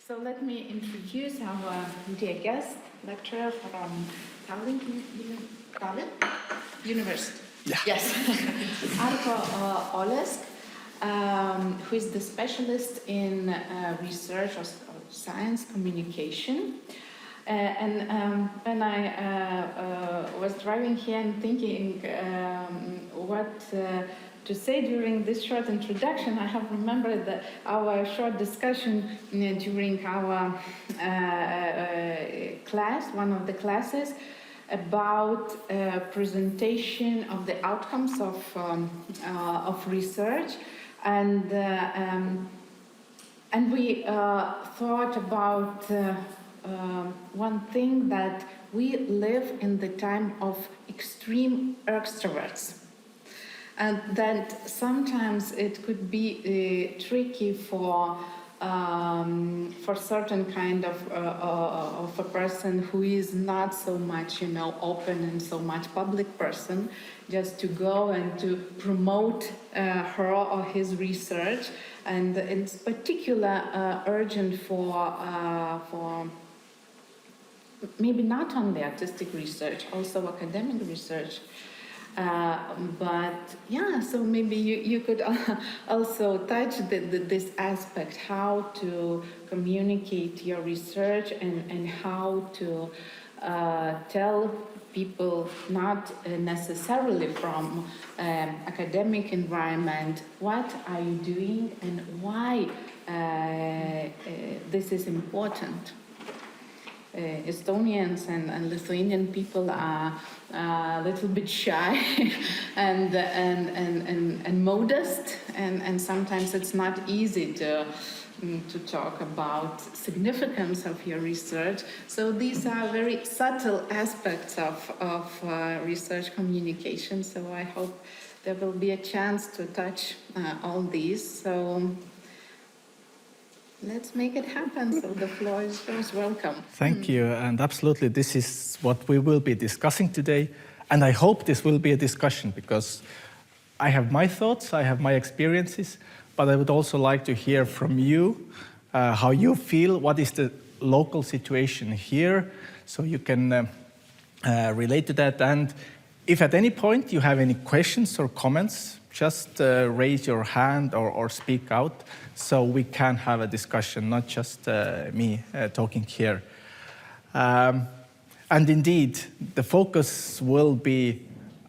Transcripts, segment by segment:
So let me introduce our dear guest, lecturer from Tallinn University. Yeah. Yes, Arko Olesk, who is the specialist in research of science communication. When I was driving here and thinking what to say during this short introduction, I have remembered our short discussion during our class, one of the classes, about presentation of the outcomes of research, and we thought about one thing, that we live in the time of extreme extroverts. And that sometimes it could be tricky for certain kind of a person who is not so much, open and so much public person, just to go and to promote her or his research. And it's particularly urgent for maybe not only artistic research, also academic research. But yeah, so maybe you could also touch this aspect, how to communicate your research and how to tell people not necessarily from academic environment what are you doing and why this is important. Estonians and Lithuanian people are a little bit shy and modest, and sometimes it's not easy to talk about significance of your research. So these are very subtle aspects of research communication. So I hope there will be a chance to touch all these. So let's make it happen. So the floor is yours. Welcome. Thank you. And absolutely, this is what we will be discussing today. And I hope this will be a discussion, because I have my thoughts, I have my experiences, but I would also like to hear from you how you feel, what is the local situation here, so you can relate to that. And if at any point you have any questions or comments, just raise your hand or speak out, so we can have a discussion, not just me talking here. And indeed, the focus will be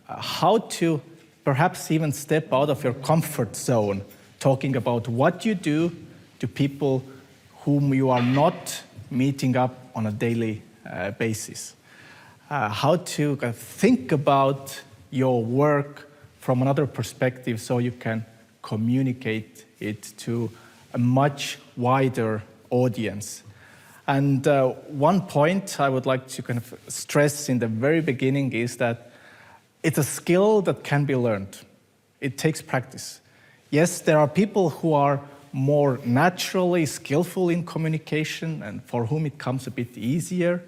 how to perhaps even step out of your comfort zone, talking about what you do to people whom you are not meeting up on a daily basis. How to think about your work from another perspective, so you can communicate it to a much wider audience. And one point I would like to kind of stress in the very beginning is that it's a skill that can be learned. It takes practice. Yes, there are people who are more naturally skillful in communication and for whom it comes a bit easier,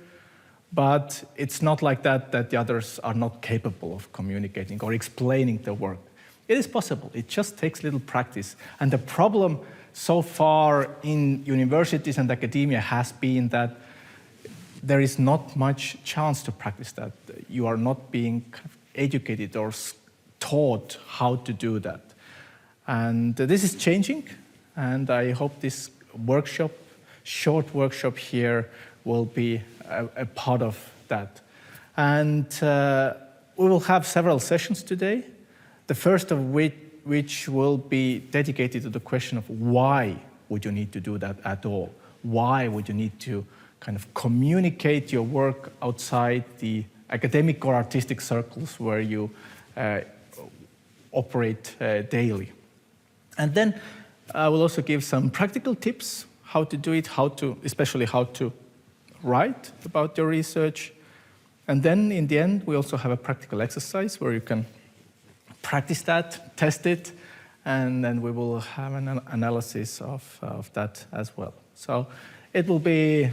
but it's not like that the others are not capable of communicating or explaining the work. It is possible. It just takes little practice. And the problem so far in universities and academia has been that there is not much chance to practice that. You are not being educated or taught how to do that. And this is changing, and I hope this workshop, short workshop here, will be a part of that. And we will have several sessions today, the first of which will be dedicated to the question of why would you need to do that at all? Why would you need to kind of communicate your work outside the academic or artistic circles where you operate daily? And then I will also give some practical tips, how to do it, especially how to write about your research. And then in the end, we also have a practical exercise where you can practice that, test it, and then we will have an analysis of that as well. So it will be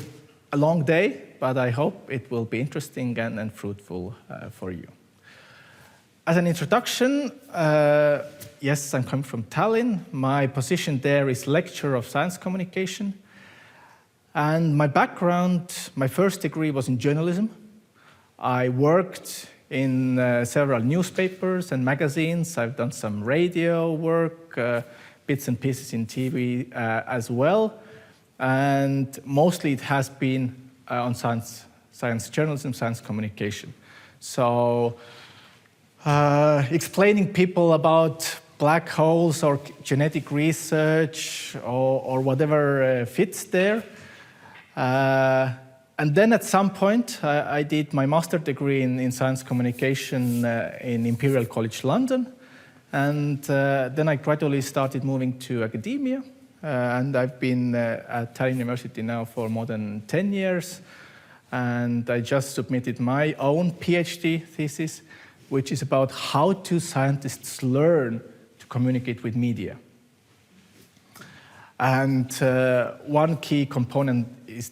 a long day, but I hope it will be interesting and fruitful for you. As an introduction, yes, I'm coming from Tallinn. My position there is lecturer of science communication. And my background, my first degree was in journalism. I worked in several newspapers and magazines. I've done some radio work, bits and pieces in TV as well. And mostly it has been on science journalism, science communication. So explaining people about black holes or genetic research or whatever fits there. And then at some point, I did my master's degree in science communication in Imperial College London. And then I gradually started moving to academia. And I've been at Tallinn University now for more than 10 years. And I just submitted my own PhD thesis, which is about how do scientists learn to communicate with media. And one key component is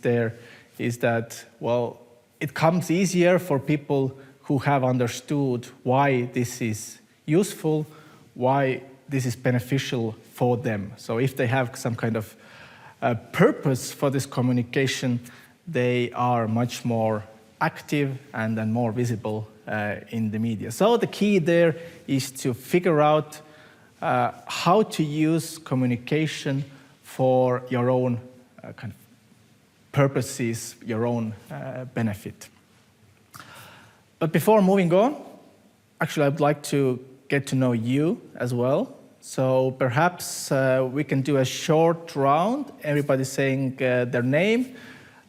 that, well, it comes easier for people who have understood why this is useful, why this is beneficial for them. So if they have some kind of purpose for this communication, they are much more active and more visible in the media. So the key there is to figure out how to use communication for your own kind of purposes, your own benefit. But before moving on, actually I'd like to get to know you as well. So perhaps we can do a short round, everybody saying their name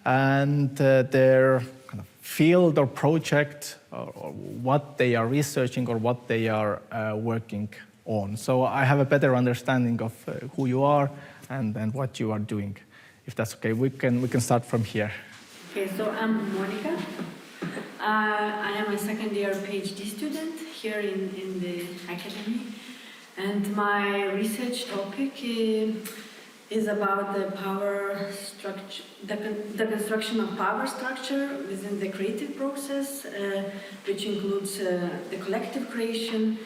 and their kind of field or project or what they are researching or what they are working on. So I have a better understanding of who you are and what you are doing. If that's okay, we can start from here. Okay, so I'm Monica. I am a second-year PhD student here in the academy, and my research topic is about the power structure, the construction of power structure within the creative process, which includes the collective creation.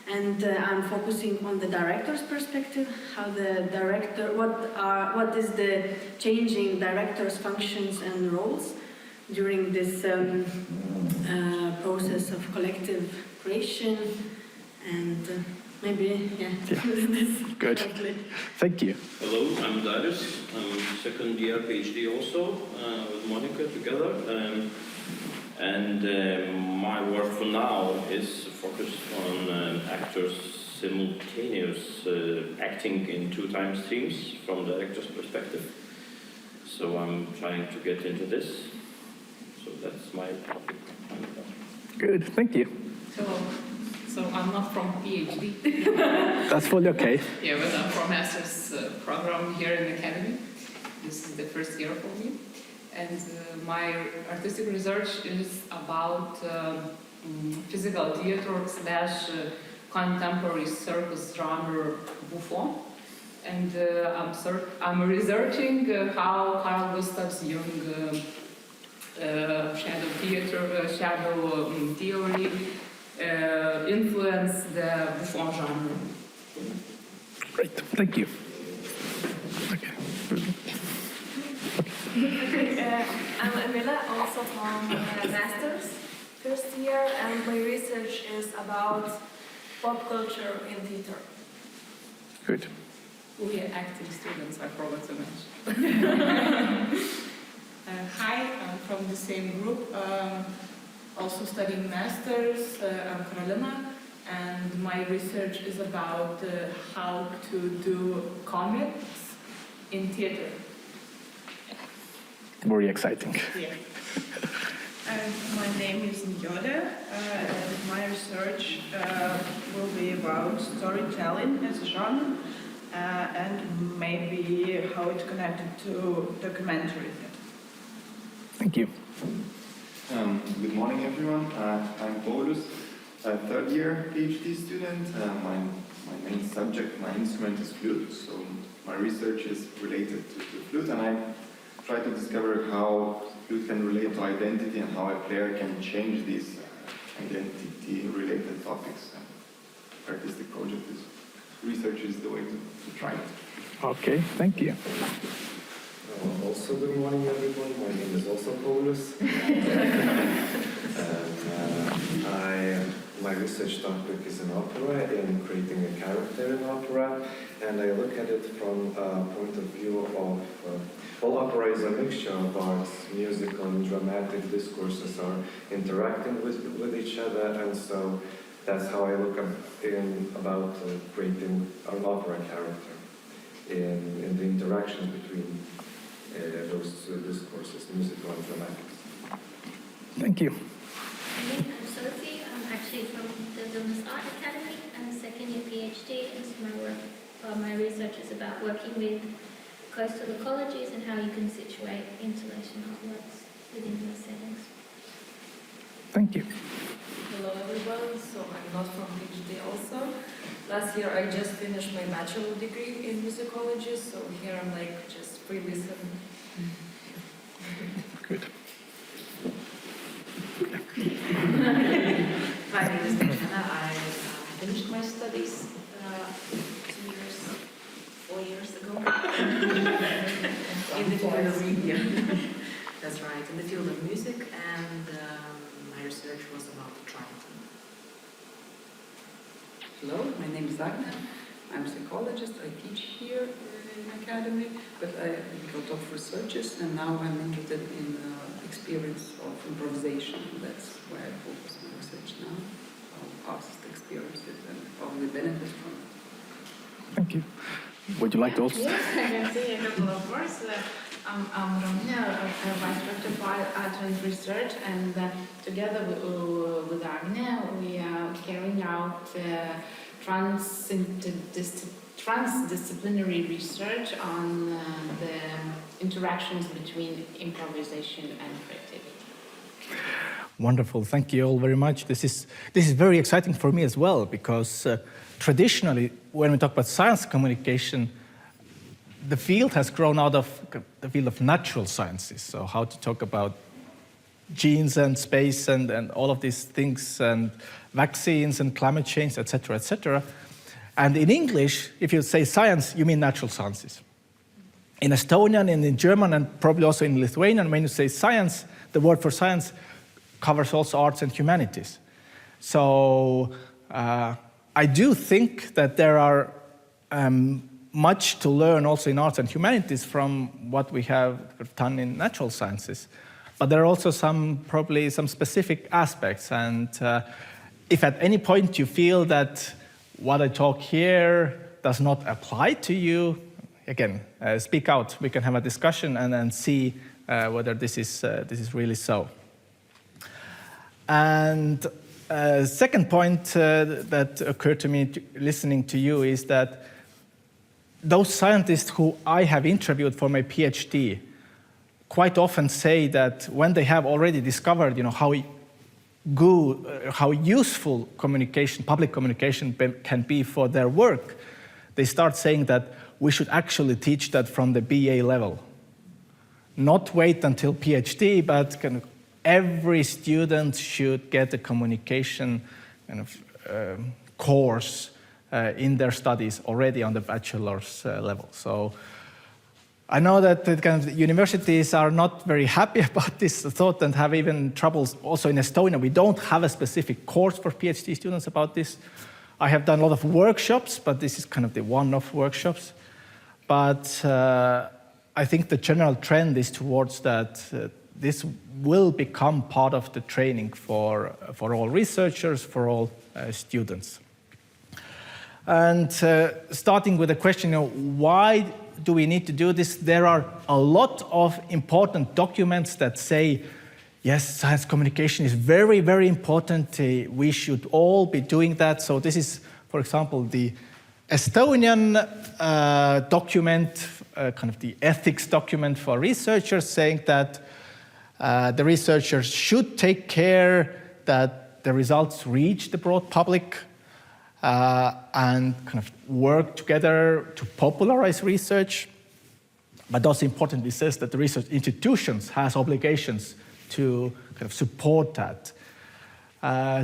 And I'm focusing on the director's perspective, how the director, what is the changing director's functions and roles during this process of collective creation, and maybe, this Good. correctly. Thank you. Hello, I'm Darius. I'm second year PhD also with Monica together. My work for now is focused on actors simultaneous acting in 2 time streams from the actor's perspective. So I'm trying to get into this. So that's my topic. Good, thank you. Hello. So I'm not from PhD. That's fully okay. Yeah, but I'm from master's program here in the academy. This is the first year for me. And my artistic research is about physical theater / contemporary circus drama Buffon. And I'm researching how Carl Gustav's Jung shadow theater, shadow theory influenced the Buffon genre. Great, thank you. Okay. I'm Emila, also from master's first year, and my research is about pop culture in theater. Good. We are acting students, I forgot to mention. Hi, I'm from the same group, also studying masters. I'm Karolina, and my research is about how to do comics in theater. Very exciting. Yeah. My name is Njode, and my research will be about storytelling as a genre, and maybe how it's connected to documentary. Thank you. Good morning, everyone. I'm Paulus, a third-year PhD student. My main subject, my instrument is flute, so my research is related to the flute, and I try to discover how flute can relate to identity and how a player can change these identity-related topics. Artistic project research is the way to try it. Okay, thank you. Also, good morning, everyone. My name is also Paulus. My research topic is an opera and creating a character in opera, and I look at it from a point of view of well, opera is a mixture of arts, musical and dramatic discourses are interacting with each other, and so that's how I look about creating an opera character in the interactions between those discourses, musical and dramatic. Thank you. I'm Sophie. I'm actually from the Vilnius Art Academy. I'm a second year PhD, and so my research is about working with coastal ecologies and how you can situate installation artworks within those settings. Thank you. Hello everyone, so I'm not from PhD also. Last year I just finished my bachelor degree in musicology, so here I'm like just free listening. Good. My name is Diana. I finished my studies 4 years ago in the field of media. That's right, in the field of music, and my research was about Triton. Hello, my name is Agna. I'm a psychologist. I teach here in academy, but I do a lot of researches, and now I'm interested in experience of improvisation. That's where I focus my research now. How artists experience it and probably benefit from it. Thank you. Would you like to also? Yes, I can say a couple of words. I'm Romina, Vice Director for Art and Research, and together with Agnia, we are carrying out transdisciplinary research on the interactions between improvisation and creativity. Wonderful. Thank you all very much. This is very exciting for me as well, because traditionally, when we talk about science communication, the field has grown out of the field of natural sciences. So how to talk about genes and space and all of these things, and vaccines and climate change, etc., etc. And in English, if you say science, you mean natural sciences. In Estonian and in German, and probably also in Lithuanian, when you say science, the word for science covers also arts and humanities. So I do think that there are much to learn also in arts and humanities from what we have done in natural sciences. But there are also probably some specific aspects. And if at any point you feel that what I talk here does not apply to you, again, speak out. We can have a discussion and then see whether this is really so. And second point that occurred to me listening to you is that those scientists who I have interviewed for my PhD quite often say that when they have already discovered, how useful communication, public communication can be for their work, they start saying that we should actually teach that from the BA level. Not wait until PhD, but kind of every student should get a communication kind of course in their studies already on the bachelor's level. So I know that the kind of universities are not very happy about this thought and have even troubles. Also in Estonia, we don't have a specific course for PhD students about this. I have done a lot of workshops, but this is kind of the one-off workshops. But I think the general trend is towards that this will become part of the training for all researchers, for all students. And starting with the question, why do we need to do this? There are a lot of important documents that say, yes, science communication is very, very important. We should all be doing that. So this is, for example, the Estonian document, kind of the ethics document for researchers, saying that the researchers should take care that the results reach the broad public and kind of work together to popularize research. But also importantly, it says that the research institutions has obligations to kind of support that.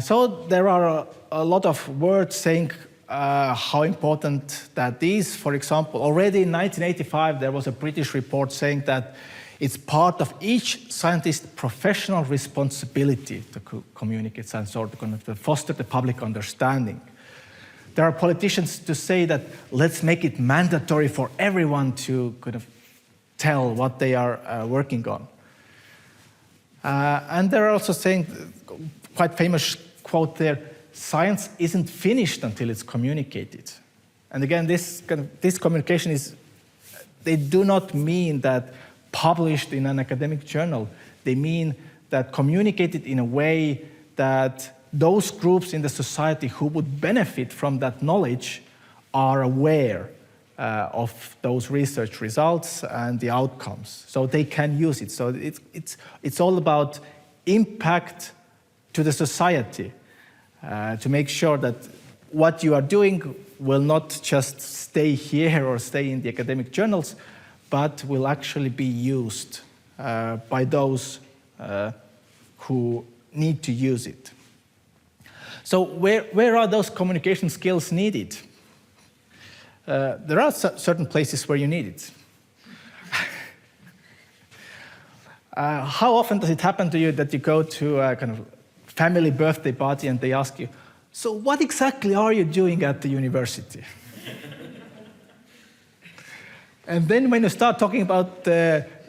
So there are a lot of words saying how important that is. For example, already in 1985, there was a British report saying that it's part of each scientist's professional responsibility to communicate science or to foster the public understanding. There are politicians to say that let's make it mandatory for everyone to kind of tell what they are working on. And they're also saying, quite famous quote there, science isn't finished until it's communicated. And again, this communication is, they do not mean that published in an academic journal. They mean that communicated in a way that those groups in the society who would benefit from that knowledge are aware of those research results and the outcomes, so they can use it. So it's all about impact to the society, to make sure that what you are doing will not just stay here or stay in the academic journals, but will actually be used by those who need to use it. So where are those communication skills needed? There are certain places where you need it. How often does it happen to you that you go to a kind of family birthday party and they ask you, so what exactly are you doing at the university? And then when you start talking about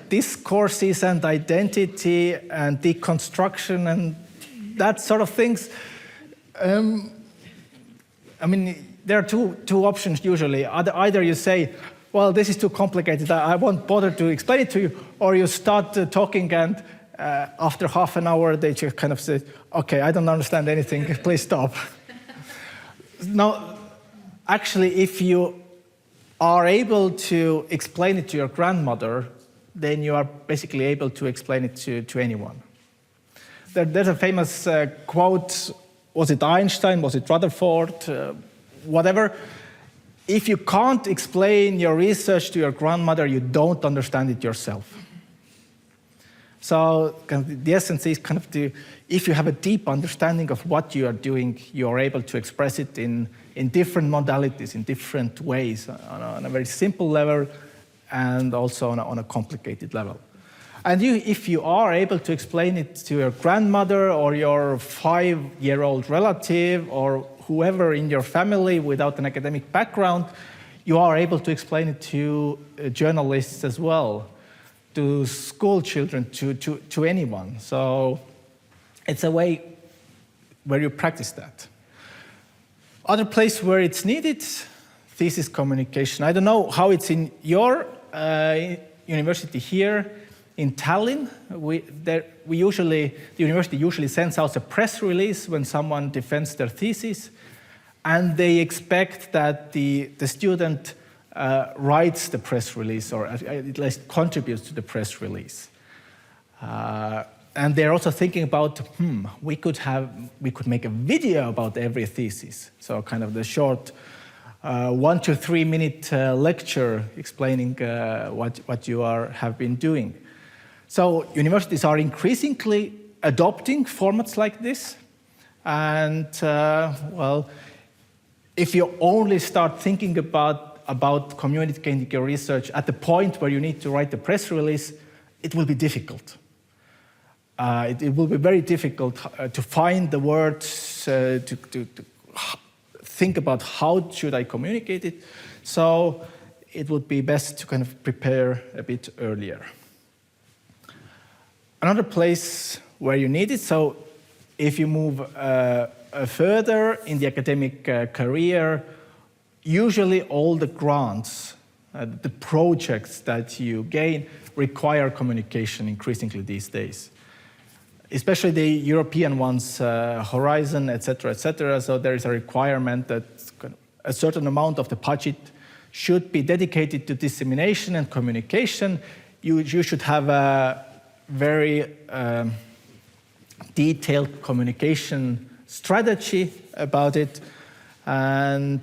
discourses and identity and deconstruction and that sort of things, I mean, there are two options usually. Either you say, well, this is too complicated, I won't bother to explain it to you, or you start talking and after half an hour they just kind of say, okay, I don't understand anything, please stop. Now, actually, if you are able to explain it to your grandmother, then you are basically able to explain it to anyone. There's a famous quote, was it Einstein, was it Rutherford, whatever. If you can't explain your research to your grandmother, you don't understand it yourself. So the essence is kind of if you have a deep understanding of what you are doing, you are able to express it in different modalities, in different ways, on a very simple level and also on a complicated level. And if you are able to explain it to your grandmother or your 5-year-old relative or whoever in your family without an academic background, you are able to explain it to journalists as well, to school children, to anyone. So it's a way where you practice that. Other place where it's needed, thesis communication. I don't know how it's in your university here in Tallinn. The university usually sends out a press release when someone defends their thesis, and they expect that the student writes the press release or at least contributes to the press release. And they're also thinking about, we could make a video about every thesis. So kind of the short 1 to 3 minute lecture explaining what you have been doing. So universities are increasingly adopting formats like this. And well, if you only start thinking about communicating your research at the point where you need to write the press release, it will be difficult. It will be very difficult to find the words, to think about how should I communicate it. So it would be best to kind of prepare a bit earlier. Another place where you need it, so if you move further in the academic career, usually all the grants, the projects that you gain require communication increasingly these days. Especially the European ones, Horizon, etc., etc. So there is a requirement that a certain amount of the budget should be dedicated to dissemination and communication. You should have a very detailed communication strategy about it. And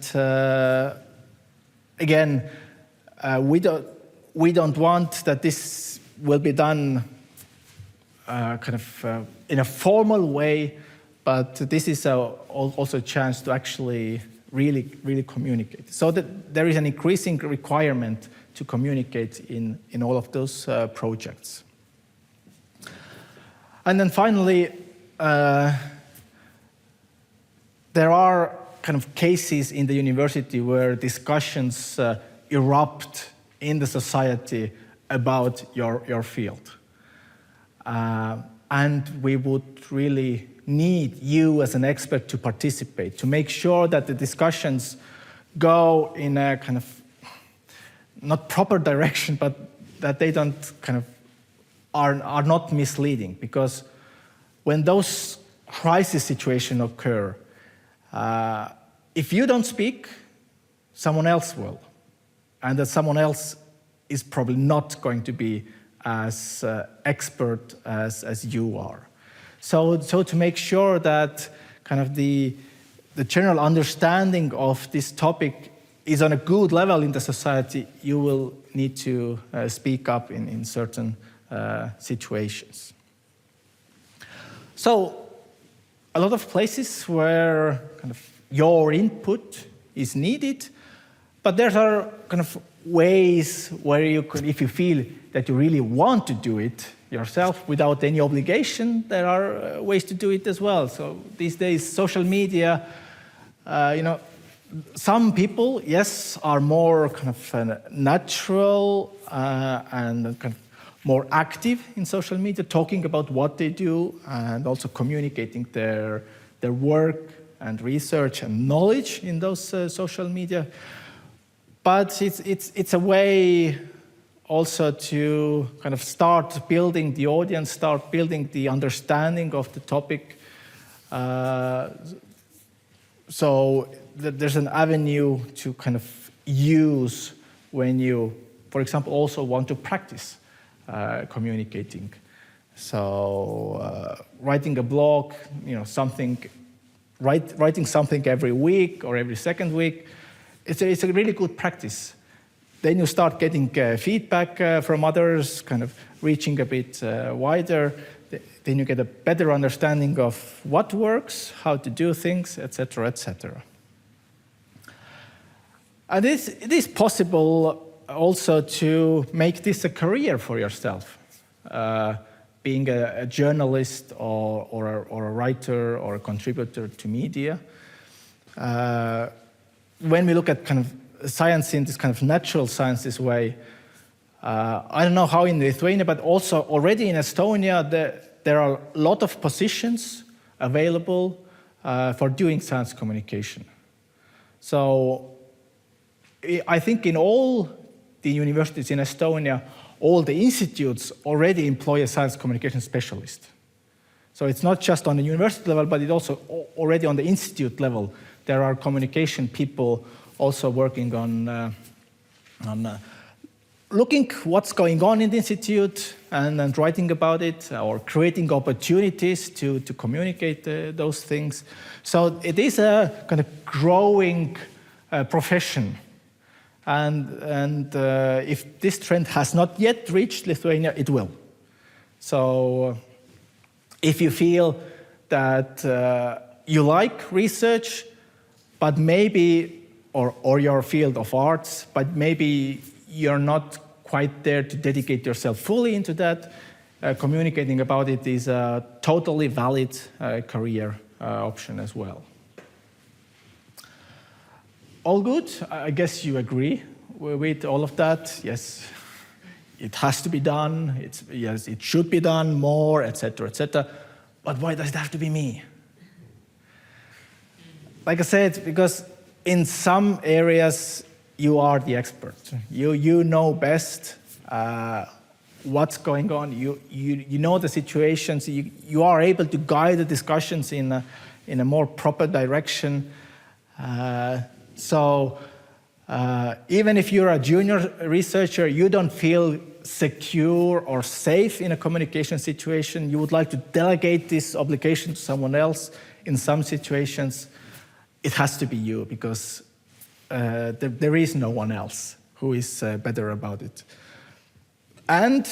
again, we don't want that this will be done in a formal way, but this is also a chance to actually really communicate. So that there is an increasing requirement to communicate in all of those projects. And then finally, there are kind of cases in the university where discussions erupt in the society about your field. And we would really need you as an expert to participate, to make sure that the discussions go in a kind of, not proper direction, but that they don't kind of, are not misleading. Because when those crisis situations occur, if you don't speak, someone else will. And that someone else is probably not going to be as expert as you are. So to make sure that kind of the general understanding of this topic is on a good level in the society, you will need to speak up in certain situations. So a lot of places where kind of your input is needed, but there are kind of ways where you could, if you feel that you really want to do it yourself without any obligation, there are ways to do it as well. So these days, social media, some people, yes, are more kind of natural and kind of more active in social media, talking about what they do and also communicating their work and research and knowledge in those social media. But it's a way also to kind of start building the audience, start building the understanding of the topic. So there's an avenue to kind of use when you, for example, also want to practice communicating. So writing a blog, writing something every week or every second week, it's a really good practice. Then you start getting feedback from others, kind of reaching a bit wider. Then you get a better understanding of what works, how to do things, etc., etc. And it is possible also to make this a career for yourself, being a journalist or a writer or a contributor to media. When we look at kind of science in this kind of natural sciences way, I don't know how in Lithuania, but also already in Estonia, there are a lot of positions available for doing science communication. So I think in all the universities in Estonia, all the institutes already employ a science communication specialist. So it's not just on the university level, but it also already on the institute level. There are communication people also working on looking what's going on in the institute and writing about it or creating opportunities to communicate those things. So it is a kind of growing profession. And if this trend has not yet reached Lithuania, it will. So if you feel that you like research, but maybe, or your field of arts, but maybe you're not quite there to dedicate yourself fully into that, communicating about it is a totally valid career option as well. All good? I guess you agree with all of that. Yes, it has to be done. Yes, it should be done more, etc., etc. But why does it have to be me? Like I said, because in some areas you are the expert. You know best what's going on. You know the situations. You are able to guide the discussions in a more proper direction. So even if you're a junior researcher, you don't feel secure or safe in a communication situation, you would like to delegate this obligation to someone else in some situations, it has to be you, because there is no one else who is better about it. And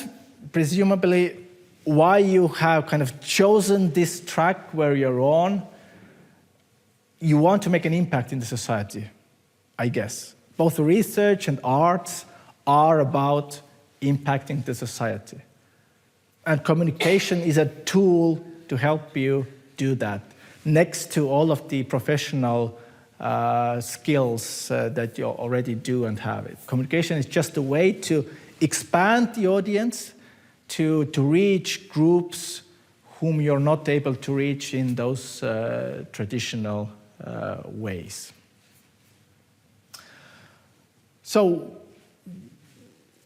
presumably, why you have kind of chosen this track where you're on, you want to make an impact in the society, I guess. Both research and arts are about impacting the society. And communication is a tool to help you do that, next to all of the professional skills that you already do and have. Communication is just a way to expand the audience, to reach groups whom you're not able to reach in those traditional ways. So,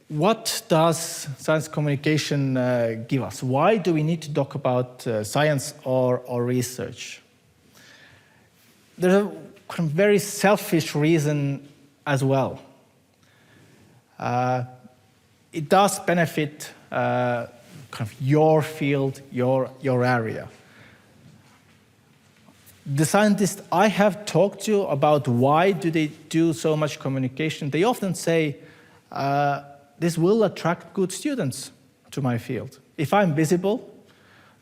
what does science communication give us? Why do we need to talk about science or research? There's a kind of very selfish reason as well. It does benefit kind of your field, your area. The scientists I have talked to about why do they do so much communication, they often say, this will attract good students to my field. If I'm visible,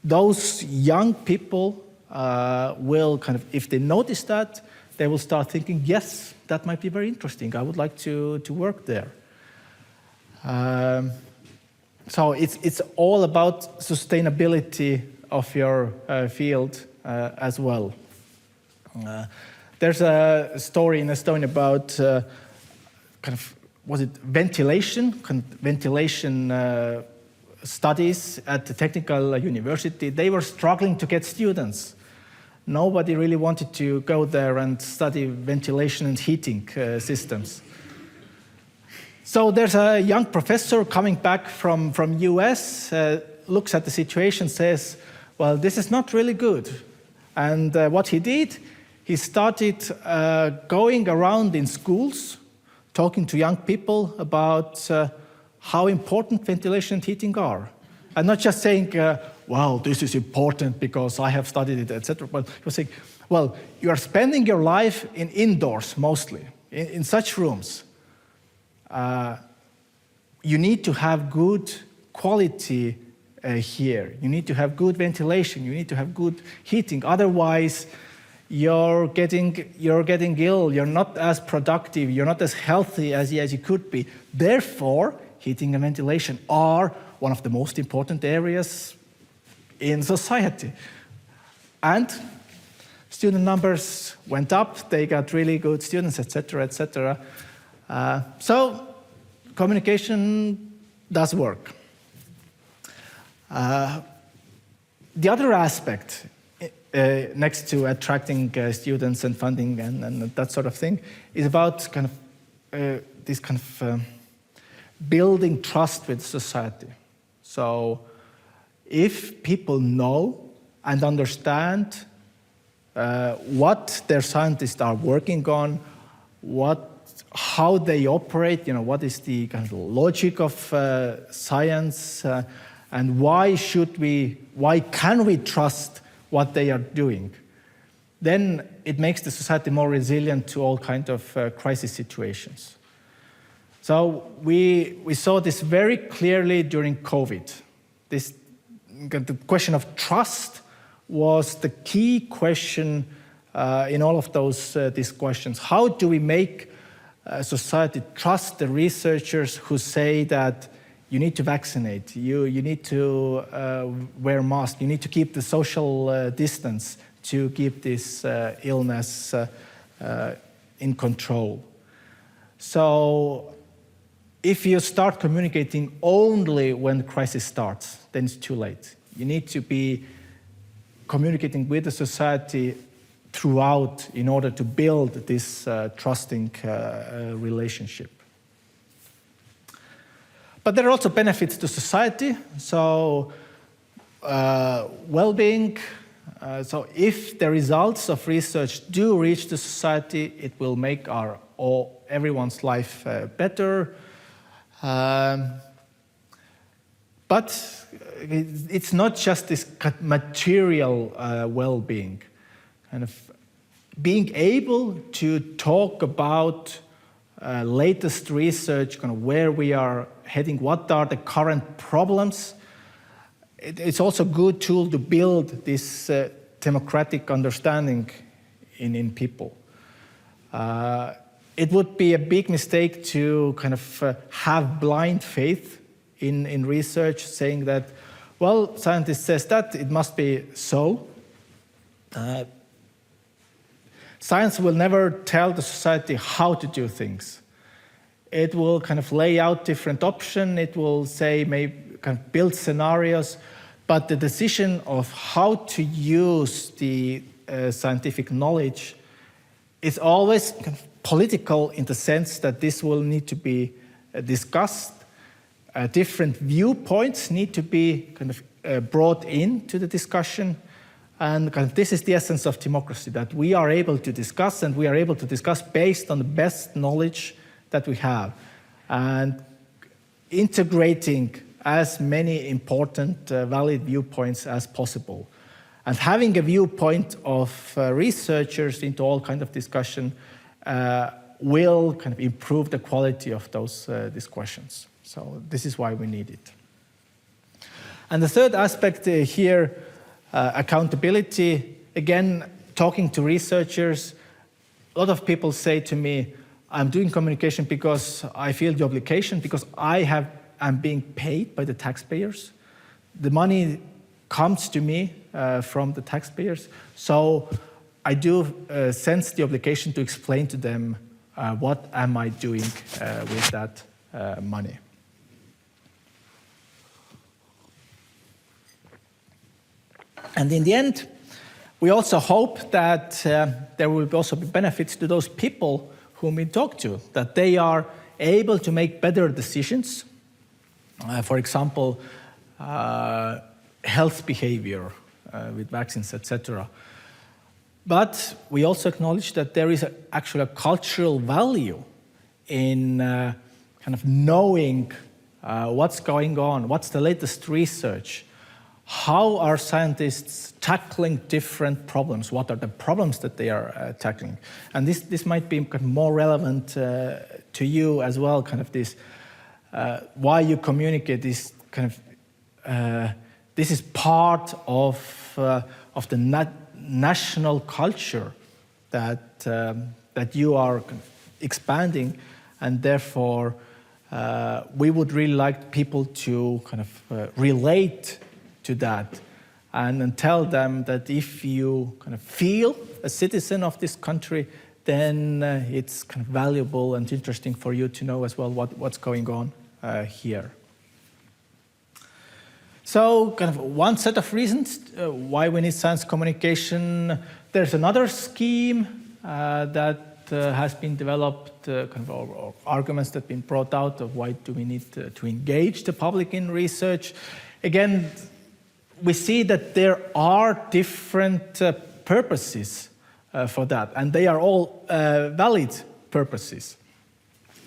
those young people will kind of, if they notice that, they will start thinking, yes, that might be very interesting. I would like to work there. So it's all about sustainability of your field as well. There's a story in Estonia about kind of, was it ventilation studies at the Technical University. They were struggling to get students. Nobody really wanted to go there and study ventilation and heating systems. So there's a young professor coming back from US, looks at the situation, says, well, this is not really good. And what he did, he started going around in schools, talking to young people about how important ventilation and heating are. And not just saying, well, this is important because I have studied it, etc. But he was saying, well, you are spending your life indoors mostly, in such rooms. You need to have good quality here. You need to have good ventilation. You need to have good heating. Otherwise, you're getting ill. You're not as productive. You're not as healthy as you could be. Therefore, heating and ventilation are one of the most important areas in society. And student numbers went up. They got really good students, etc., etc. So communication does work. The other aspect, next to attracting students and funding and that sort of thing, is about kind of this kind of building trust with society. So if people know and understand what their scientists are working on, how they operate, what is the kind of logic of science, and why can we trust what they are doing, then it makes the society more resilient to all kinds of crisis situations. So we saw this very clearly during COVID. The question of trust was the key question in all of these questions. How do we make society trust the researchers who say that you need to vaccinate, you need to wear masks, you need to keep the social distance to keep this illness in control? So if you start communicating only when the crisis starts, then it's too late. You need to be communicating with the society throughout in order to build this trusting relationship. But there are also benefits to society. So well-being. So if the results of research do reach the society, it will make everyone's life better. But it's not just this material well-being. Kind of being able to talk about latest research, kind of where we are heading, what are the current problems. It's also a good tool to build this democratic understanding in people. It would be a big mistake to kind of have blind faith in research, saying that, well, scientist says that, it must be so. Science will never tell the society how to do things. It will kind of lay out different options, it will say, maybe kind of build scenarios, but the decision of how to use the scientific knowledge is always kind of political, in the sense that this will need to be discussed. Different viewpoints need to be kind of brought into the discussion. And kind of this is the essence of democracy, that we are able to discuss, and we are able to discuss based on the best knowledge that we have, and integrating as many important valid viewpoints as possible. And having a viewpoint of researchers into all kind of discussion will kind of improve the quality of those discussions. So this is why we need it. And the third aspect here, accountability. Again, talking to researchers, a lot of people say to me, I'm doing communication because I feel the obligation, because I'm being paid by the taxpayers. The money comes to me from the taxpayers. So I do sense the obligation to explain to them what am I doing with that money. And in the end, we also hope that there will also be benefits to those people whom we talk to, that they are able to make better decisions. For example, health behavior with vaccines, etc. But we also acknowledge that there is actually a cultural value in kind of knowing what's going on, what's the latest research, how are scientists tackling different problems, what are the problems that they are tackling. And this might be kind of more relevant to you as well, kind of this, why you communicate this kind of, this is part of the national culture that you are expanding, and therefore we would really like people to kind of relate to that and tell them that if you kind of feel a citizen of this country, then it's kind of valuable and interesting for you to know as well what's going on here. So kind of one set of reasons why we need science communication. There's another scheme that has been developed, kind of or arguments that have been brought out of why do we need to engage the public in research. Again, we see that there are different purposes for that, and they are all valid purposes.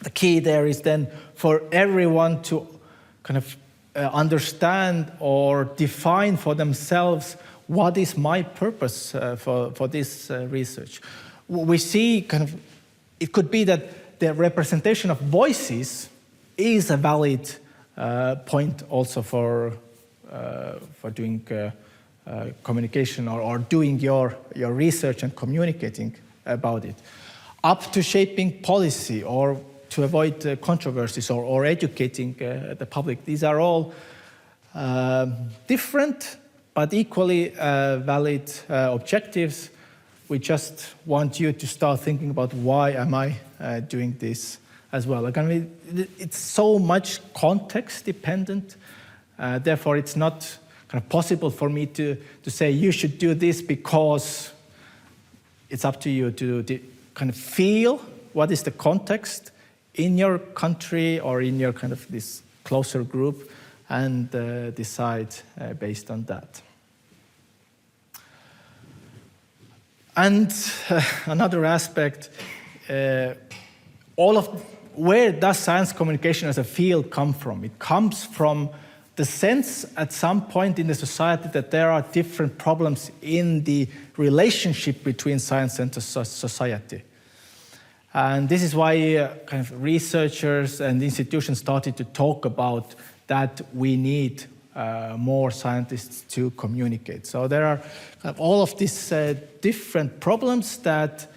The key there is then for everyone to kind of understand or define for themselves what is my purpose for this research. We see kind of, it could be that the representation of voices is a valid point also for doing communication or doing your research and communicating about it, up to shaping policy or to avoid controversies or educating the public. These are all different but equally valid objectives. We just want you to start thinking about why am I doing this as well. Like, I mean, it's so much context dependent. Therefore, it's not kind of possible for me to say you should do this, because it's up to you to kind of feel what is the context in your country or in your kind of this closer group and decide based on that. And another aspect, where does science communication as a field come from? It comes from the sense at some point in the society that there are different problems in the relationship between science and society. And this is why kind of researchers and institutions started to talk about that we need more scientists to communicate. So there are kind of all of these different problems that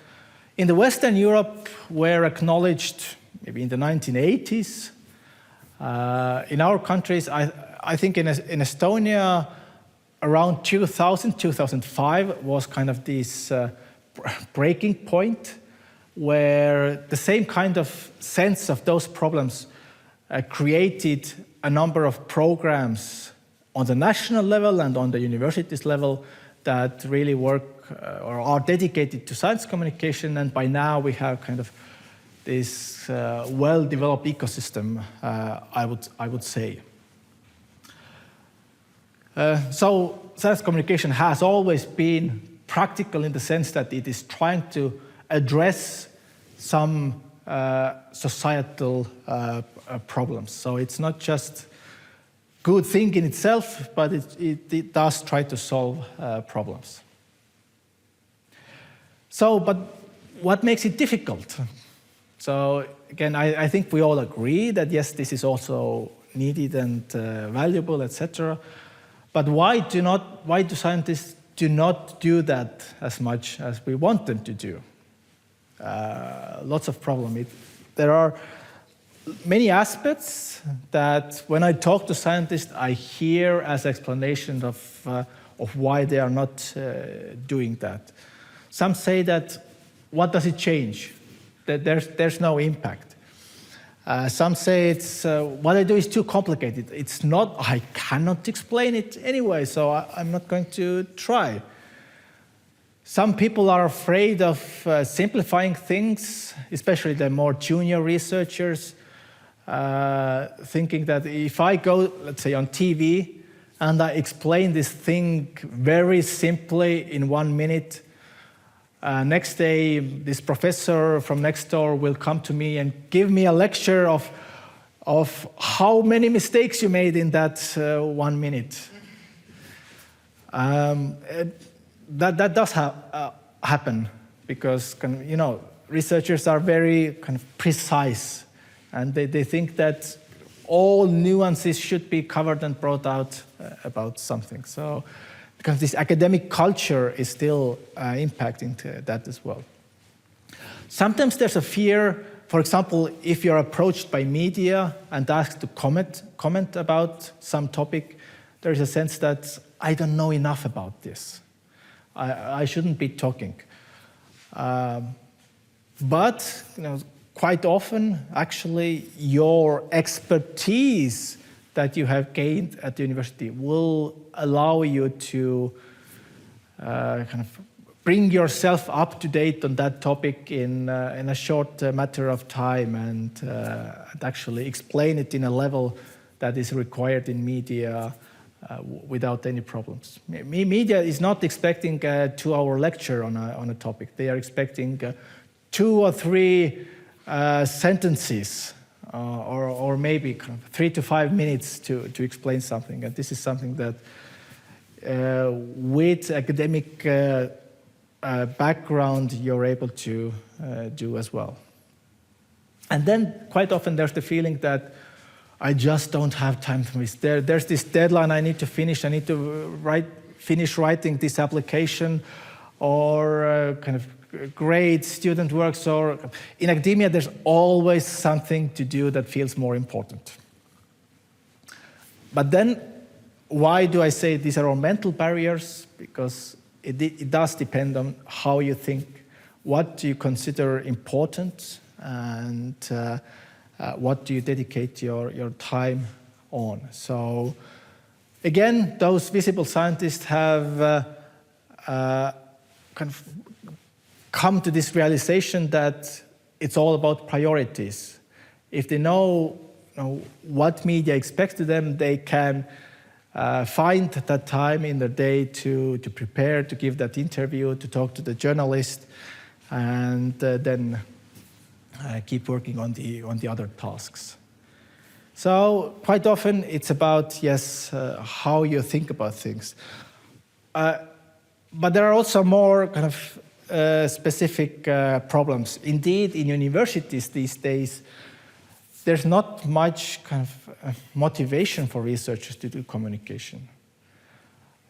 in the Western Europe were acknowledged maybe in the 1980s. In our countries, I think in Estonia, around 2000, 2005 was kind of this breaking point where the same kind of sense of those problems created a number of programs on the national level and on the universities level that really work or are dedicated to science communication. And by now we have kind of this well-developed ecosystem, I would say. So science communication has always been practical in the sense that it is trying to address some societal problems. So it's not just good thing in itself, but it does try to solve problems. So, but what makes it difficult? So again, I think we all agree that yes, this is also needed and valuable, etc. But why do scientists do not do that as much as we want them to do? Lots of problems. There are many aspects that when I talk to scientists, I hear as explanations of why they are not doing that. Some say that, what does it change? That there's no impact. Some say it's what I do is too complicated. It's not, I cannot explain it anyway, so I'm not going to try. Some people are afraid of simplifying things, especially the more junior researchers, thinking that if I go, let's say, on TV and I explain this thing very simply in 1 minute, next day this professor from next door will come to me and give me a lecture of how many mistakes you made in that 1 minute. That does happen because researchers are very kind of precise, and they think that all nuances should be covered and brought out about something. So, because this academic culture is still impacting that as well. Sometimes there's a fear, for example, if you're approached by media and asked to comment about some topic, there is a sense that I don't know enough about this. I shouldn't be talking. But quite often, actually, your expertise that you have gained at the university will allow you to kind of bring yourself up to date on that topic in a short matter of time and actually explain it in a level that is required in media without any problems. Media is not expecting a 2-hour lecture on a topic. They are expecting 2 or 3 sentences or maybe 3 to 5 minutes to explain something. And this is something that with academic background you're able to do as well. And then quite often there's the feeling that I just don't have time for this. There's this deadline I need to finish. I need to finish writing this application or kind of grade student works. Or in academia, there's always something to do that feels more important. But then, why do I say these are all mental barriers? Because it does depend on how you think, what do you consider important, and what do you dedicate your time on. So again, those visible scientists have kind of come to this realization that it's all about priorities. If they know what media expects to them, they can find that time in their day to prepare, to give that interview, to talk to the journalist, and then keep working on the other tasks. So quite often it's about, yes, how you think about things. But there are also more kind of specific problems. Indeed, in universities these days, there's not much kind of motivation for researchers to do communication.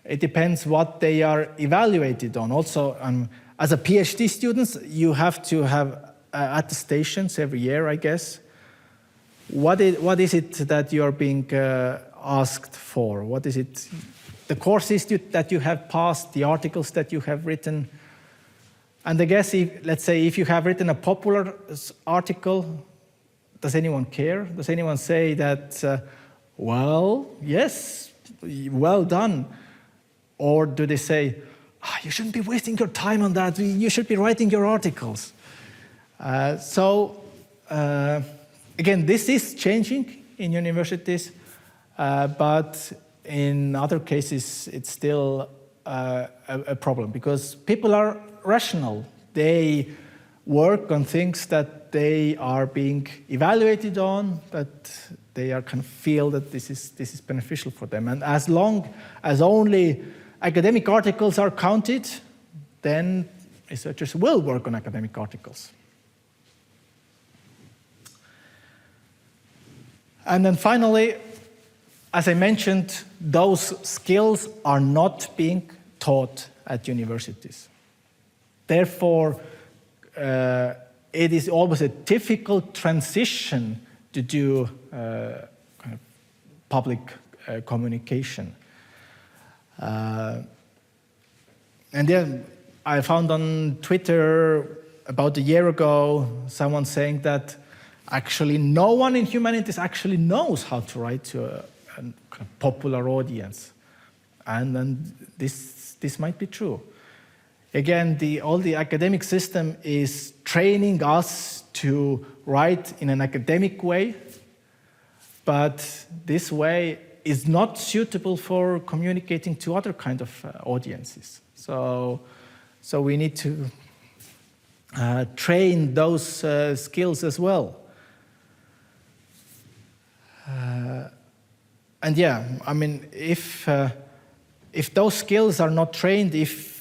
It depends what they are evaluated on. Also, as a PhD student, you have to have attestations every year, I guess. What is it that you are being asked for? What is it? The courses that you have passed, the articles that you have written. And I guess, let's say, if you have written a popular article, does anyone care? Does anyone say that, well, yes, well done? Or do they say, you shouldn't be wasting your time on that, you should be writing your articles? Again, this is changing in universities, but in other cases, it's still a problem because people are rational. They work on things that they are being evaluated on, that they are kind of feel that this is beneficial for them. And as long as only academic articles are counted, then researchers will work on academic articles. And then finally, as I mentioned, those skills are not being taught at universities. Therefore, it is always a difficult transition to do kind of public communication. And then I found on Twitter about a year ago someone saying that actually no one in humanities actually knows how to write to a kind of popular audience. And then this might be true. Again, all the academic system is training us to write in an academic way, but this way is not suitable for communicating to other kind of audiences. So we need to train those skills as well. And yeah, I mean, if those skills are not trained, if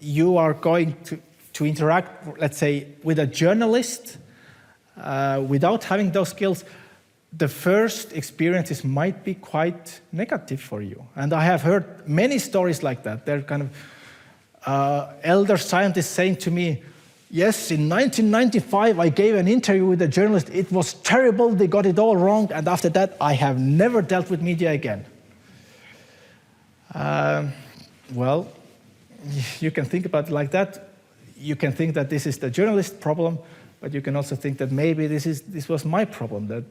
you are going to interact, let's say, with a journalist without having those skills, the first experiences might be quite negative for you. And I have heard many stories like that. They're kind of elder scientists saying to me, yes, in 1995, I gave an interview with a journalist. It was terrible. They got it all wrong. And after that, I have never dealt with media again. Well, you can think about it like that. You can think that this is the journalist problem, but you can also think that maybe this was my problem. That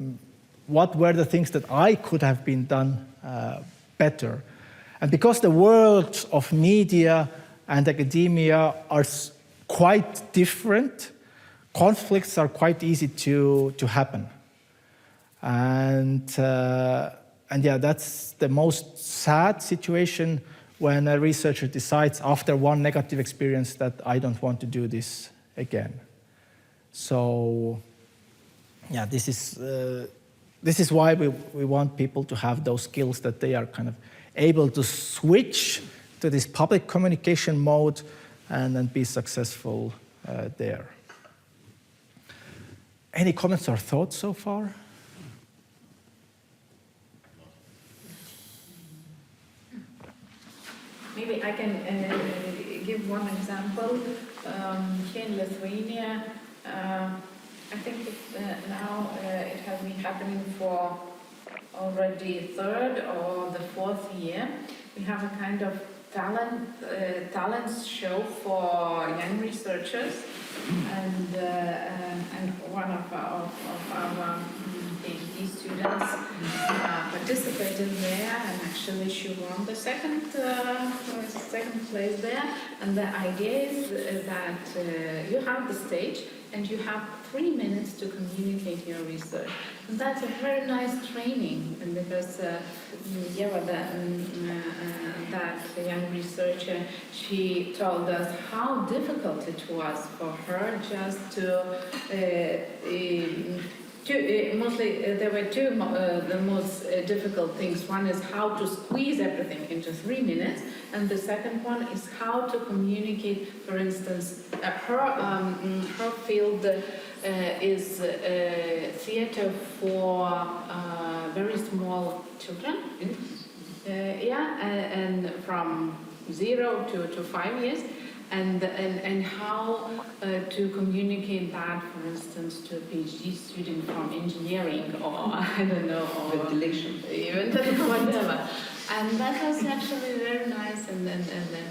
what were the things that I could have been done better? And because the worlds of media and academia are quite different, conflicts are quite easy to happen. And yeah, that's the most sad situation when a researcher decides after one negative experience that I don't want to do this again. So yeah, this is why we want people to have those skills, that they are kind of able to switch to this public communication mode and then be successful there. Any comments or thoughts so far? Maybe I can give one example. Here in Lithuania, I think now it has been happening for already third or the fourth year. We have a kind of talents show for young researchers, and one of our PhD students participated there, and actually she won the second place there. And the idea is that you have the stage and you have 3 minutes to communicate your research. And that's a very nice training, and because Yeva, that young researcher, she told us how difficult it was for her just to mostly there were two the most difficult things. One is how to squeeze everything into 3 minutes, and the second one is how to communicate. For instance, her field is theater for very small children. And from 0 to 5 years. And how to communicate that, for instance, to a PhD student from engineering or I don't know, or Ventilation. even whatever. And that was actually very nice, and then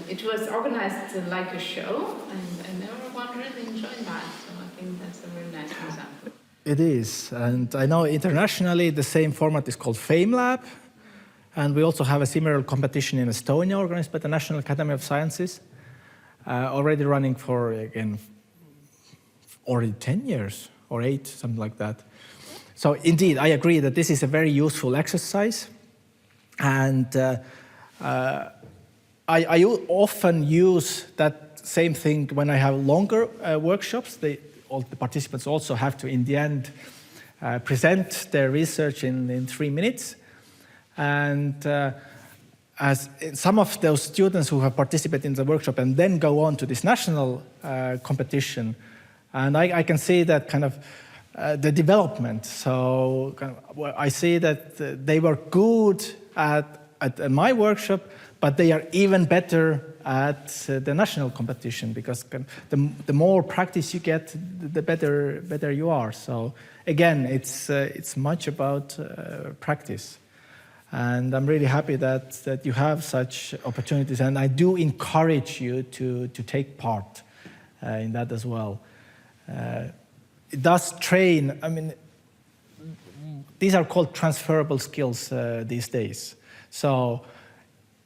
it was organized like a show, and everyone really enjoyed that. So I think that's a very nice example. It is, and I know internationally the same format is called FameLab, and we also have a similar competition in Estonia organized by the National Academy of Sciences. Already running for, again, already 10 years or 8, something like that. So indeed, I agree that this is a very useful exercise. And I often use that same thing when I have longer workshops. All the participants also have to, in the end, present their research in 3 minutes. And as some of those students who have participated in the workshop and then go on to this national competition, and I can see that kind of the development. So I see that they were good at my workshop, but they are even better at the national competition, because the more practice you get, the better you are. So again, it's much about practice. And I'm really happy that you have such opportunities, and I do encourage you to take part in that as well. It does train, I mean, these are called transferable skills these days. So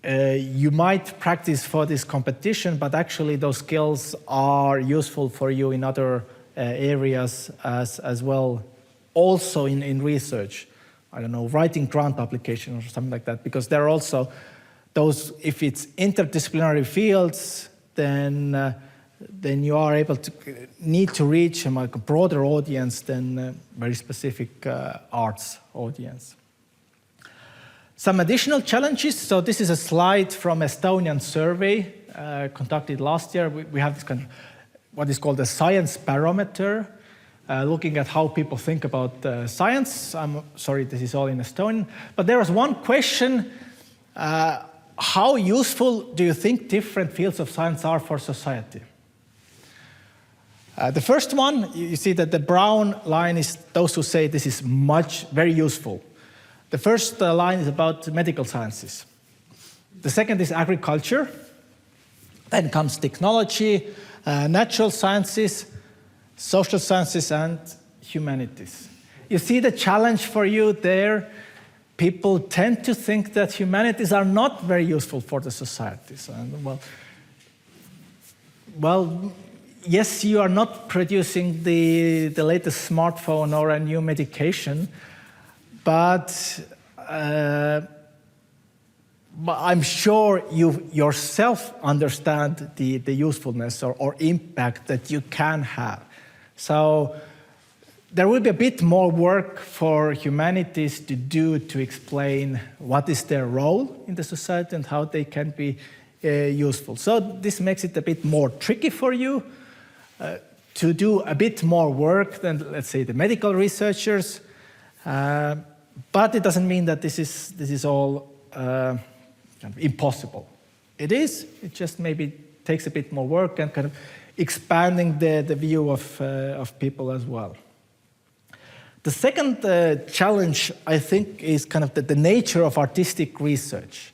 you might practice for this competition, but actually those skills are useful for you in other areas as well, also in research. I don't know, writing grant application or something like that, because there are also those, if it's interdisciplinary fields, then you are able to need to reach a broader audience than very specific arts audience. Some additional challenges. So this is a slide from Estonian survey conducted last year. We have this kind of what is called a science barometer, looking at how people think about science. I'm sorry, this is all in Estonian. But there was one question, how useful do you think different fields of science are for society? The first one, you see that the brown line is those who say this is very useful. The first line is about medical sciences. The second is agriculture. Then comes technology, natural sciences, social sciences, and humanities. You see the challenge for you there? People tend to think that humanities are not very useful for the societies. And well, yes, you are not producing the latest smartphone or a new medication, but I'm sure you yourself understand the usefulness or impact that you can have. So there will be a bit more work for humanities to do to explain what is their role in the society and how they can be useful. So this makes it a bit more tricky for you to do a bit more work than, let's say, the medical researchers. But it doesn't mean that this is all impossible. It is. It just maybe takes a bit more work and kind of expanding the view of people as well. The second challenge, I think, is kind of the nature of artistic research.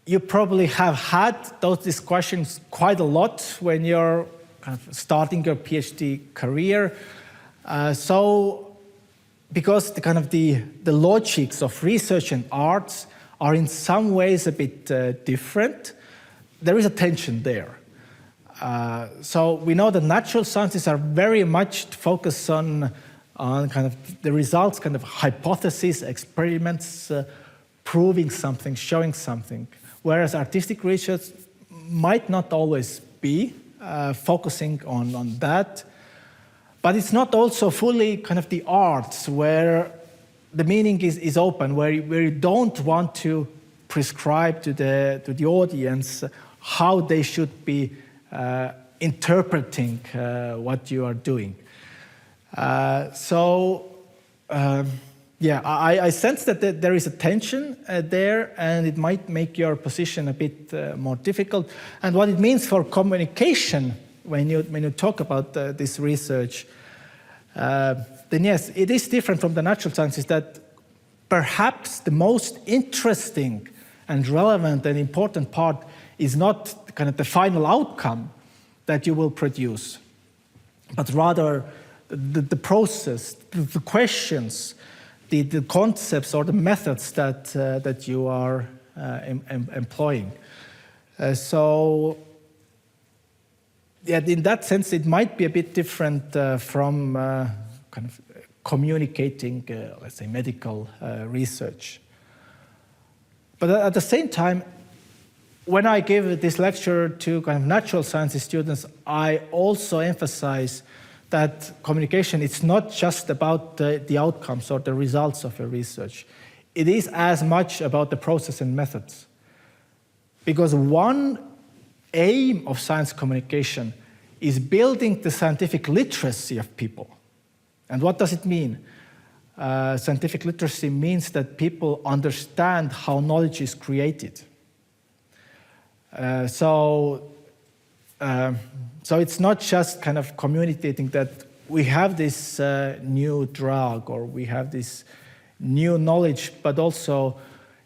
You probably have had those discussions quite a lot when you're kind of starting your PhD career. Because the logics of research and arts are in some ways a bit different, there is a tension there. So we know that natural sciences are very much focused on kind of the results, kind of hypotheses, experiments, proving something, showing something. Whereas artistic research might not always be focusing on that. But it's not also fully kind of the arts where the meaning is open, where you don't want to prescribe to the audience how they should be interpreting what you are doing. Yeah, I sense that there is a tension there, and it might make your position a bit more difficult. And what it means for communication when you talk about this research, then yes, it is different from the natural sciences. That perhaps the most interesting and relevant and important part is not kind of the final outcome that you will produce, but rather the process, the questions, the concepts or the methods that you are employing. So, yeah, in that sense, it might be a bit different from kind of communicating, let's say, medical research. But at the same time, when I give this lecture to kind of natural sciences students, I also emphasize that communication, it's not just about the outcomes or the results of your research. It is as much about the process and methods. Because one aim of science communication is building the scientific literacy of people. And what does it mean? Scientific literacy means that people understand how knowledge is created. So it's not just kind of communicating that we have this new drug or we have this new knowledge, but also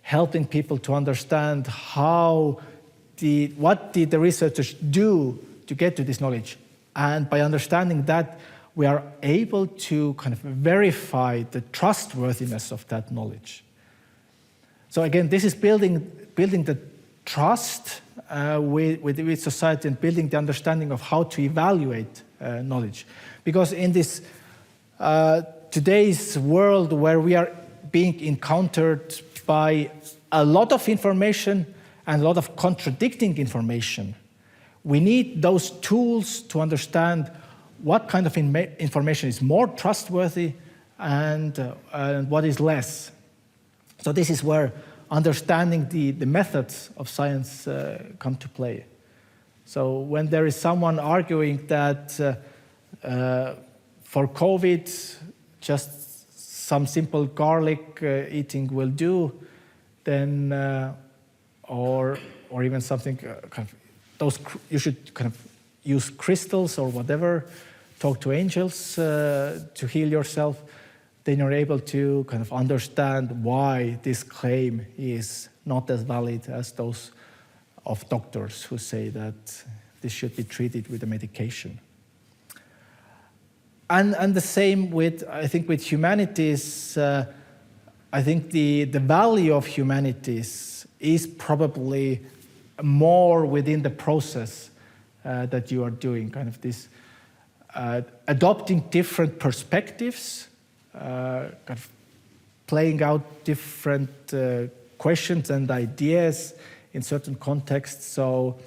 helping people to understand what did the researchers do to get to this knowledge. And by understanding that, we are able to kind of verify the trustworthiness of that knowledge. So again, this is building the trust with society and building the understanding of how to evaluate knowledge. Because in this today's world where we are being encountered by a lot of information and a lot of contradicting information, we need those tools to understand what kind of information is more trustworthy and what is less. So this is where understanding the methods of science come to play. So when there is someone arguing that for COVID, just some simple garlic eating will do, then or even something kind of you should kind of use crystals or whatever, talk to angels to heal yourself, then you're able to kind of understand why this claim is not as valid as those of doctors who say that this should be treated with a medication. And the same with, I think, with humanities. I think the value of humanities is probably more within the process that you are doing, kind of this adopting different perspectives, kind of playing out different questions and ideas in certain contexts. So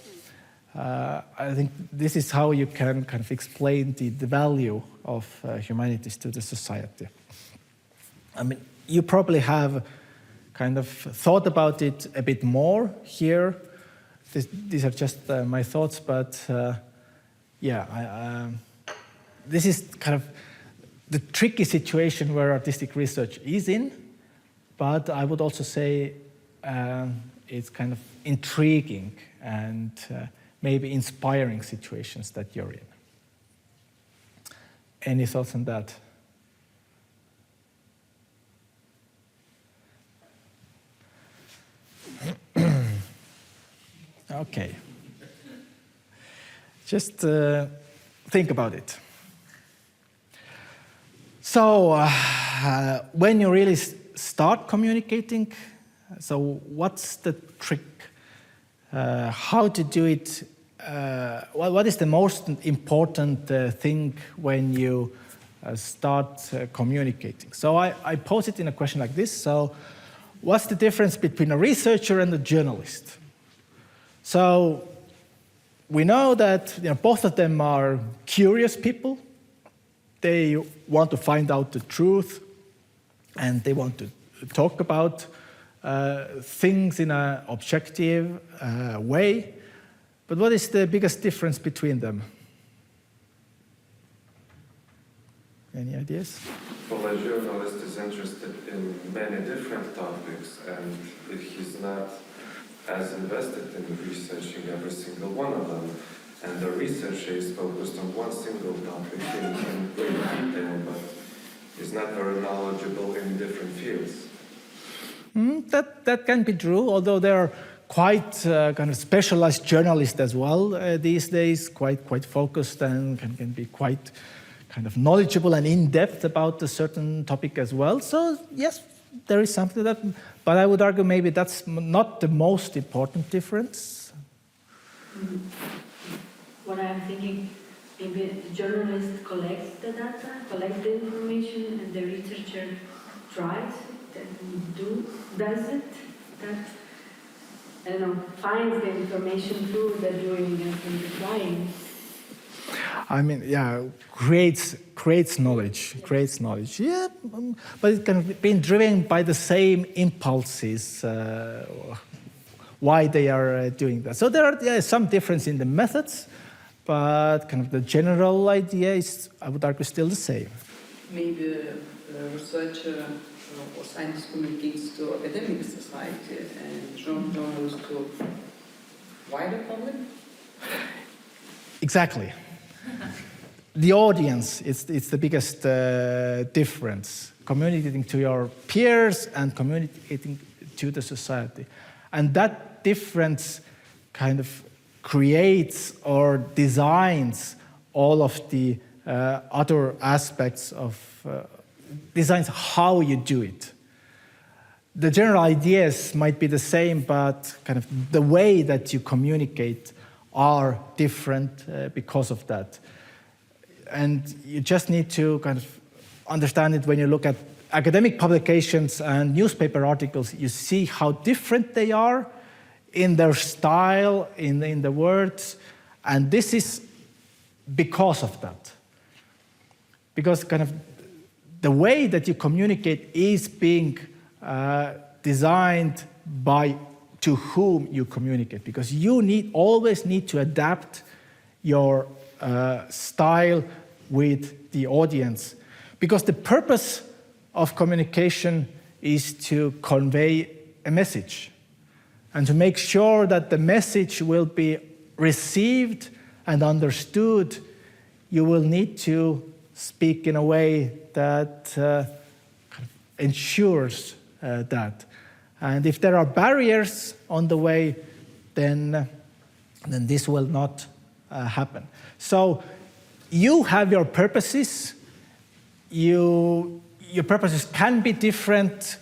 I think this is how you can kind of explain the value of humanities to the society. I mean, you probably have kind of thought about it a bit more here. These are just my thoughts, but this is kind of the tricky situation where artistic research is in, but I would also say it's kind of intriguing and maybe inspiring situations that you're in. Any thoughts on that? Okay. Just think about it. So, when you really start communicating, so what's the trick? How to do it? What is the most important thing when you start communicating? So I pose it in a question like this. So, what's the difference between a researcher and a journalist? So we know that both of them are curious people. They want to find out the truth, and they want to talk about things in an objective way. But what is the biggest difference between them? Any ideas? Well, a journalist is interested in many different topics, and if he's not as invested in researching every single one of them, and the researcher is focused on one single topic in great detail, but is not very knowledgeable in different fields. That can be true, although there are quite kind of specialized journalists as well these days, quite focused and can be quite kind of knowledgeable and in-depth about a certain topic as well. So yes, there is something that, but I would argue maybe that's not the most important difference. What I'm thinking, maybe the journalist collects the data, collects the information, and the researcher tries and does it. That, I don't know, finds the information through the doing and the trying. I mean, yeah, creates knowledge, Yeah, but it can have been driven by the same impulses, why they are doing that. So there is some difference in the methods, but kind of the general idea is, I would argue, still the same. Maybe a researcher or scientist communicates to academic society and journalists to wider public? Exactly. The audience, it's the biggest difference. Communicating to your peers and communicating to the society. And that difference kind of creates or designs all of the other aspects of, designs how you do it. The general ideas might be the same, but kind of the way that you communicate are different because of that. And you just need to kind of understand it when you look at academic publications and newspaper articles. You see how different they are in their style, in the words, and this is because of that. Because kind of the way that you communicate is being designed by to whom you communicate, because you always need to adapt your style with the audience. Because the purpose of communication is to convey a message and to make sure that the message will be received and understood. You will need to speak in a way that ensures that. And if there are barriers on the way, then this will not happen. So you have your purposes. Your purposes can be different,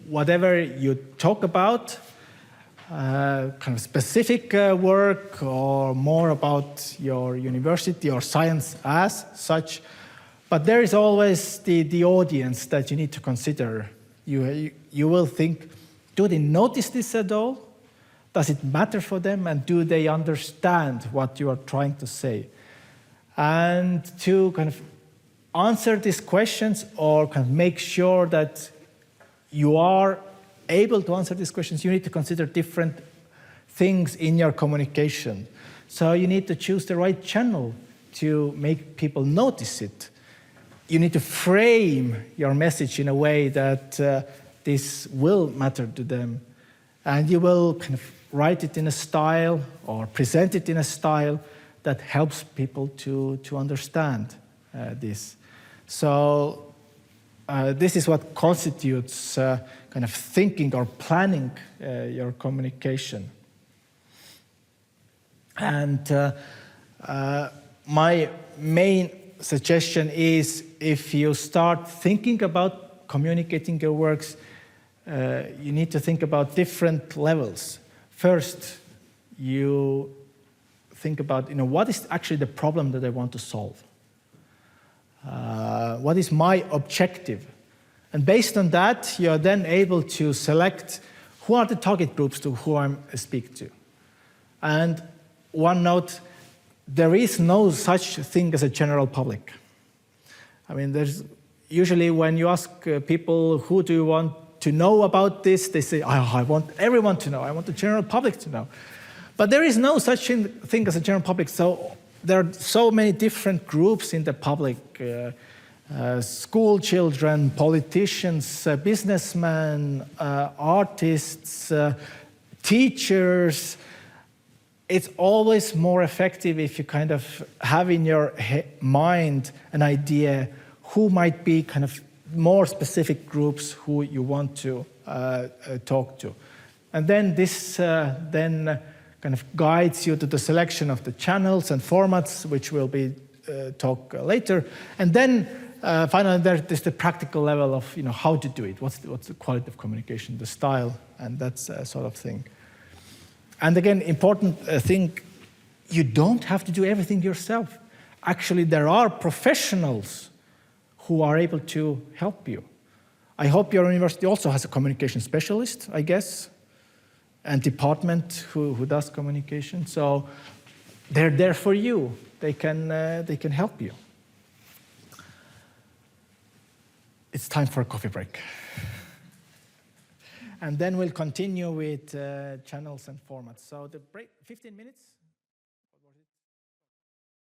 whatever you talk about, kind of specific work or more about your university or science as such. But there is always the audience that you need to consider. You will think, do they notice this at all? Does it matter for them? And do they understand what you are trying to say? And to kind of answer these questions or kind of make sure that you are able to answer these questions, you need to consider different things in your communication. So you need to choose the right channel to make people notice it. You need to frame your message in a way that this will matter to them. And you will kind of write it in a style or present it in a style that helps people to understand this. So this is what constitutes kind of thinking or planning your communication. And my main suggestion is, if you start thinking about communicating your works, you need to think about different levels. First, you think about, what is actually the problem that I want to solve? What is my objective? And based on that, you are then able to select who are the target groups to who I speak to. And one note, there is no such thing as a general public. I mean, there's usually when you ask people, who do you want to know about this, they say, I want everyone to know, I want the general public to know. But there is no such thing as a general public. So there are so many different groups in the public, school children, politicians, businessmen, artists, teachers. It's always more effective if you kind of have in your mind an idea who might be kind of more specific groups who you want to talk to. And then this then kind of guides you to the selection of the channels and formats, which will be talk later. And then finally, there's the practical level of how to do it. What's the quality of communication, the style, and that sort of thing. And again, important thing, you don't have to do everything yourself. Actually, there are professionals who are able to help you. I hope your university also has a communication specialist, I guess, and department who does communication. So they're there for you. They can help you. It's time for a coffee break. And then we'll continue with channels and formats. So the break, 15 minutes.